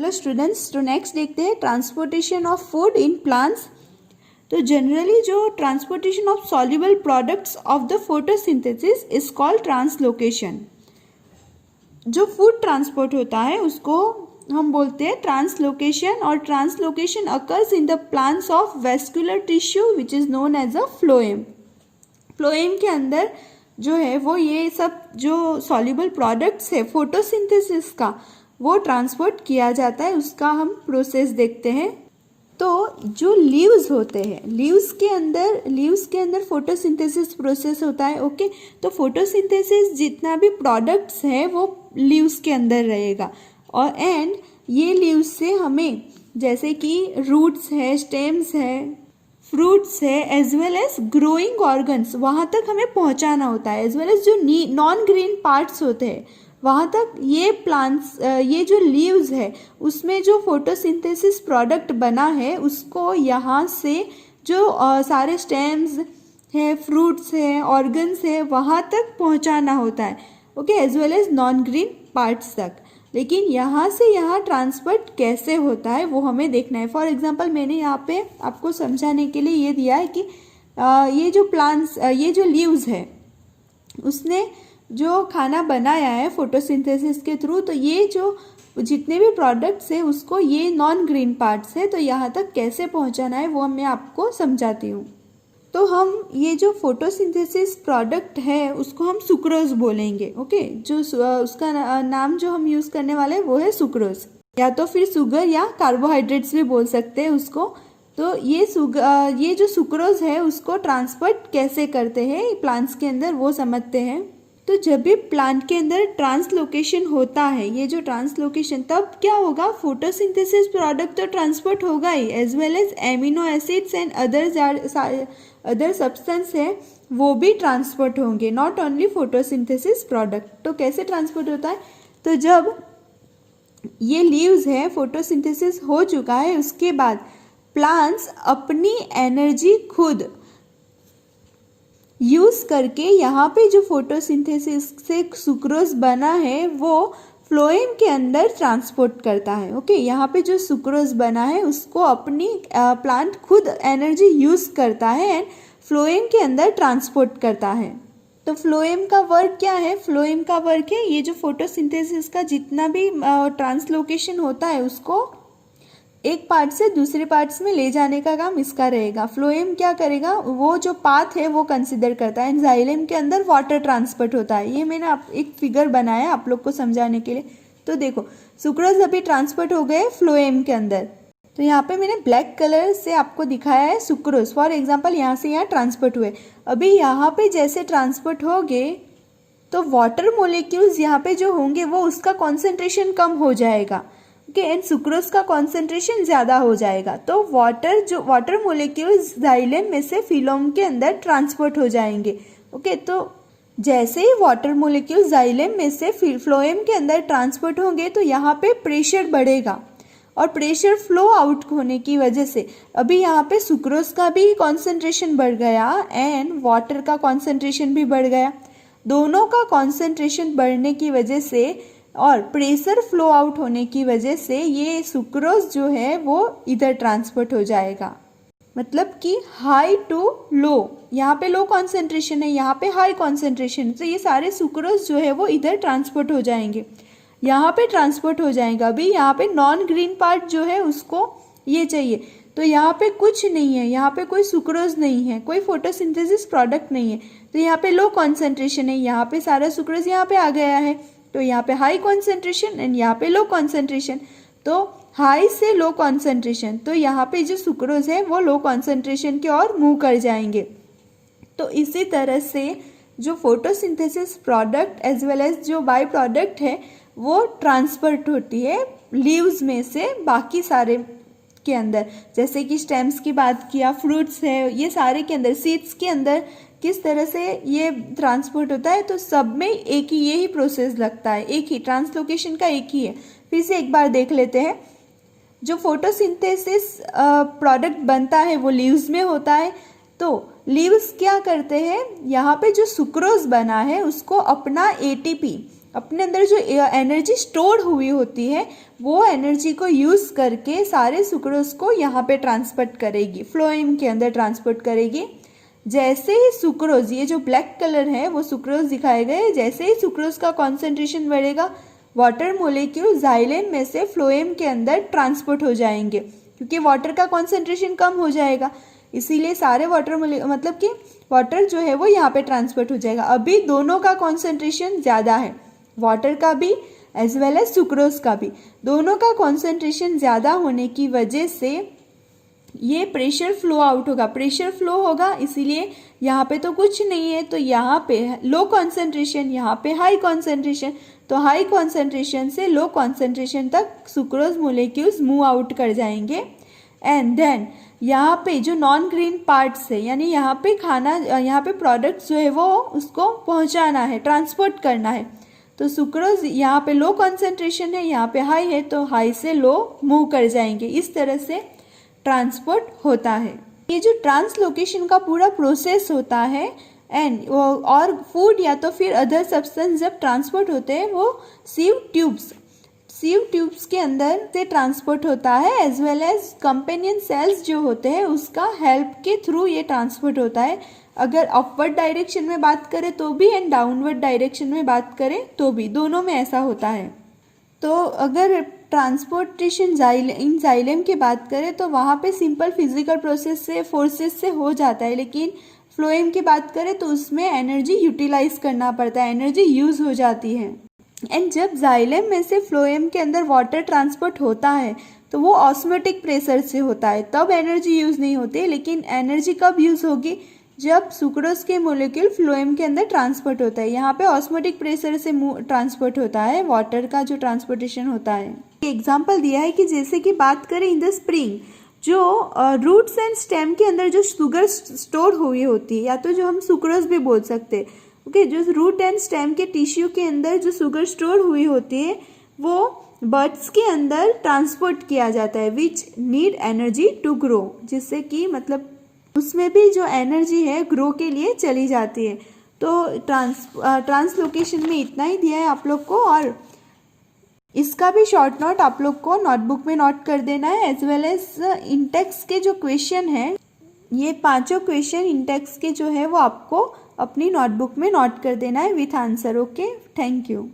Hello students, तो next देखते हैं transportation of food in plants. तो जनरली जो transportation of soluble products of the photosynthesis is called translocation. जो food transport होता है उसको हम बोलते हैं ट्रांसलोकेशन, और translocation occurs in the plants of vascular tissue which is known as a phloem. Phloem के अंदर जो है वो ये सब जो सॉल्युबल प्रोडक्ट्स है फोटोसिंथेसिस का वो ट्रांसपोर्ट किया जाता है, उसका हम प्रोसेस देखते हैं। तो जो लीव्स होते हैं, लीव्स के अंदर फोटोसिंथेसिस प्रोसेस होता है। ओके, तो फोटोसिंथेसिस जितना भी प्रोडक्ट्स है वो लीव्स के अंदर रहेगा, और एंड ये लीव्स से हमें जैसे कि रूट्स है, स्टेम्स है, फ्रूट्स है, as well as growing organs वहाँ तक हमें पहुँचाना होता है, एज वेल एज जो नॉन ग्रीन पार्ट्स होते हैं वहाँ तक ये प्लांट्स, ये जो लीव्स है उसमें जो फोटोसिंथेसिस प्रोडक्ट बना है उसको यहाँ से जो सारे स्टेम्स है, फ्रूट्स है, ऑर्गन्स है वहाँ तक पहुँचाना होता है। Okay, as well as non green parts तक। लेकिन यहाँ से यहाँ ट्रांसपोर्ट कैसे होता है वो हमें देखना है। फॉर एग्जांपल मैंने यहाँ पे आपको समझाने के लिए ये दिया है कि ये जो प्लांट्स, ये जो लीव्स है उसने जो खाना बनाया है फोटोसिंथेसिस के थ्रू, तो ये जो जितने भी प्रोडक्ट्स है उसको ये नॉन ग्रीन पार्ट्स है तो यहाँ तक कैसे पहुँचाना है वो मैं आपको समझाती हूँ। तो हम ये जो फोटोसिंथेसिस प्रोडक्ट है उसको हम सुक्रोज बोलेंगे। ओके, जो उसका नाम जो हम यूज़ करने वाले हैं वो है सुक्रोज, या तो फिर शुगर या कार्बोहाइड्रेट्स भी बोल सकते हैं उसको। तो ये जो सुक्रोज है उसको ट्रांसपोर्ट कैसे करते हैं प्लांट्स के अंदर वो समझते हैं। तो जब भी प्लांट के अंदर ट्रांसलोकेशन होता है, ये जो ट्रांसलोकेशन, तब क्या होगा, फोटोसिंथेसिस प्रोडक्ट तो ट्रांसपोर्ट होगा ही, as well as amino acids and other substance है वो भी ट्रांसपोर्ट होंगे, नॉट ओनली फोटोसिंथेसिस प्रोडक्ट। तो कैसे ट्रांसपोर्ट होता है, तो जब ये लीव्स है फोटोसिंथेसिस हो चुका है उसके बाद प्लांट्स अपनी एनर्जी खुद यूज़ करके यहाँ पे जो फोटोसिंथेसिस से सुक्रोज बना है वो फ्लोएम के अंदर ट्रांसपोर्ट करता है। ओके, यहाँ पे जो सुक्रोज बना है उसको अपनी प्लांट खुद एनर्जी यूज़ करता है एंड फ्लोएम के अंदर ट्रांसपोर्ट करता है। तो फ्लोएम का वर्क क्या है, फ्लोएम का वर्क है ये जो फोटोसिंथेसिस का जितना भी ट्रांसलोकेशन होता है उसको एक पार्ट से दूसरे पार्ट्स में ले जाने का काम इसका रहेगा। फ्लोएम क्या करेगा, वो जो पाथ है वो कंसिडर करता है। जाइलम के अंदर वाटर ट्रांसपोर्ट होता है, ये मैंने एक फिगर बनाया आप लोग को समझाने के लिए। तो देखो सुक्रोज अभी ट्रांसपोर्ट हो गए फ्लोएम के अंदर, तो यहाँ पे मैंने ब्लैक कलर से आपको दिखाया है सुक्रोज। फॉर एग्जाम्पल यहाँ से यहाँ ट्रांसपोर्ट हुए, अभी यहाँ पे जैसे ट्रांसपोर्ट हो गए तो वाटर मोलिक्यूल्स यहाँ पे जो होंगे वो उसका कॉन्सेंट्रेशन कम हो जाएगा। ओके, एंड सुक्रोज का कॉन्सेंट्रेशन ज़्यादा हो जाएगा, तो वाटर मोलिक्यूल्स जाइलम में से फिलोम के अंदर ट्रांसपोर्ट हो जाएंगे। ओके, तो जैसे ही वाटर मोलिक्यूल्स जाइलम में से फ्लोएम के अंदर ट्रांसपोर्ट होंगे तो यहाँ पे प्रेशर बढ़ेगा, और प्रेशर फ्लो आउट होने की वजह से अभी यहाँ पे सुक्रोज का भी कॉन्सेंट्रेशन बढ़ गया एंड वाटर का कॉन्सेंट्रेशन भी बढ़ गया। दोनों का कॉन्सेंट्रेशन बढ़ने की वजह से और प्रेशर फ्लो आउट होने की वजह से ये सुक्रोज जो है वो इधर ट्रांसपोर्ट हो जाएगा। मतलब कि हाई टू लो, यहाँ पे लो कॉन्सेंट्रेशन है, यहाँ पे हाई कॉन्सेंट्रेशन है, तो ये सारे सुक्रोज जो है वो इधर ट्रांसपोर्ट हो जाएंगे, यहाँ पे ट्रांसपोर्ट हो जाएगा। अभी यहाँ पे नॉन ग्रीन पार्ट जो है उसको ये चाहिए, तो यहाँ पे कुछ नहीं है, यहाँ पे कोई सुक्रोज नहीं है, कोई फोटोसिंथेसिस प्रोडक्ट नहीं है, तो यहाँ पे लो कॉन्सेंट्रेशन है, यहाँ पे सारा सुक्रोज यहाँ पे आ गया है, तो यहाँ पे हाई कॉन्सेंट्रेशन एंड यहाँ पे लो कॉन्सेंट्रेशन, तो हाई से लो कॉन्सेंट्रेशन, तो यहाँ पे जो सुक्रोज है वो लो कॉन्सेंट्रेशन की ओर मूव कर जाएंगे। तो इसी तरह से जो photosynthesis product as well as जो बाई प्रोडक्ट है वो ट्रांसपोर्ट होती है लीव्स में से बाकी सारे के अंदर, जैसे कि स्टेम्स की बात किया, फ्रूट्स है, ये सारे के अंदर, सीड्स के अंदर किस तरह से ये ट्रांसपोर्ट होता है। तो सब में एक ही यही प्रोसेस लगता है, एक ही ट्रांसलोकेशन का एक ही है। फिर से एक बार देख लेते हैं, जो फोटोसिंथेसिस प्रोडक्ट बनता है वो लीव्स में होता है। तो लीव्स क्या करते हैं, यहाँ पे जो सुक्रोज बना है उसको अपना एटीपी अपने अंदर जो एनर्जी स्टोर हुई होती है वो एनर्जी को यूज़ करके सारे सुक्रोज को यहाँ पे ट्रांसपोर्ट करेगी, फ्लोएम के अंदर ट्रांसपोर्ट करेगी। जैसे ही सुक्रोज, ये जो ब्लैक कलर है वो सुक्रोज दिखाए गए, जैसे ही सुक्रोज का कॉन्सेंट्रेशन बढ़ेगा वाटर मोलिक्यूल जाइलेम में से फ्लोएम के अंदर ट्रांसपोर्ट हो जाएंगे, क्योंकि वाटर का कॉन्सेंट्रेशन कम हो जाएगा, इसीलिए सारे वाटर मतलब कि वाटर जो है वो यहाँ पे ट्रांसपोर्ट हो जाएगा। अभी दोनों का कॉन्सेंट्रेशन ज़्यादा है, वाटर का भी एज वेल एज सुक्रोज का भी, दोनों का कॉन्सेंट्रेशन ज़्यादा होने की वजह से ये प्रेशर फ्लो आउट होगा, प्रेशर फ्लो होगा, इसीलिए यहाँ पे तो कुछ नहीं है, तो यहाँ पे लो कॉन्सेंट्रेशन, यहाँ पे हाई कॉन्सेंट्रेशन, तो हाई कॉन्सेंट्रेशन से लो कॉन्सेंट्रेशन तक सुक्रोज मोलिक्यूल्स मूव आउट कर जाएंगे। एंड देन यहाँ पे जो नॉन ग्रीन पार्ट्स है, यानी यहाँ पे खाना, यहाँ पे प्रोडक्ट्स जो है वो उसको पहुँचाना है, ट्रांसपोर्ट करना है, तो सुक्रोज यहाँ पे लो कॉन्सेंट्रेशन है, यहाँ पे हाई है, तो हाई से लो मूव कर जाएंगे, इस तरह से ट्रांसपोर्ट होता है। ये जो ट्रांसलोकेशन का पूरा प्रोसेस होता है एंड और फूड या तो फिर अदर सब्सटेंस जब ट्रांसपोर्ट होते हैं वो सीव ट्यूब्स के अंदर से ट्रांसपोर्ट होता है, as well as companion cells जो होते हैं उसका हेल्प के थ्रू ये ट्रांसपोर्ट होता है। अगर अपवर्ड डायरेक्शन में बात करें तो भी एंड डाउनवर्ड डायरेक्शन में बात करें तो भी, दोनों में ऐसा होता है। तो अगर ट्रांसपोर्टेशन इन जाइलेम की बात करें तो वहाँ पे सिंपल फिजिकल प्रोसेस से, फोर्सेस से हो जाता है, लेकिन फ्लोएम की बात करें तो उसमें एनर्जी यूटिलाइज करना पड़ता है, एनर्जी यूज़ हो जाती है। एंड जब जाइलेम में से फ्लोएम के अंदर वाटर ट्रांसपोर्ट होता है तो वो ऑस्मोटिक प्रेशर से होता है, तब एनर्जी यूज़ नहीं होती, लेकिन एनर्जी कब यूज़ होगी, जब सुक्रोज के मोलिक्यूल फ्लोएम के अंदर ट्रांसपोर्ट होता है। यहाँ पे ऑस्मोटिक प्रेशर से ट्रांसपोर्ट होता है, वाटर का जो ट्रांसपोर्टेशन होता है। एग्जाम्पल दिया है कि जैसे कि बात करें इन द स्प्रिंग, जो रूट्स एंड स्टेम के अंदर जो शुगर स्टोर हुई होती है, या तो जो हम सुक्रोज भी बोल सकते हैं, ओके, जो रूट एंड स्टेम के टिश्यू के अंदर जो शुगर स्टोर हुई होती है वो बड्स के अंदर ट्रांसपोर्ट किया जाता है, which need energy to grow, जिससे कि मतलब उसमें भी जो एनर्जी है ग्रो के लिए चली जाती है। तो ट्रांसलोकेशन में इतना ही दिया है आप लोग को, और इसका भी शॉर्ट नोट आप लोग को नोटबुक में नोट कर देना है, एज वेल एज इंटेक्स के जो क्वेश्चन है, ये 5 क्वेश्चन इंटेक्स के जो है वो आपको अपनी नोटबुक में नोट कर देना है with answer. Okay, thank you.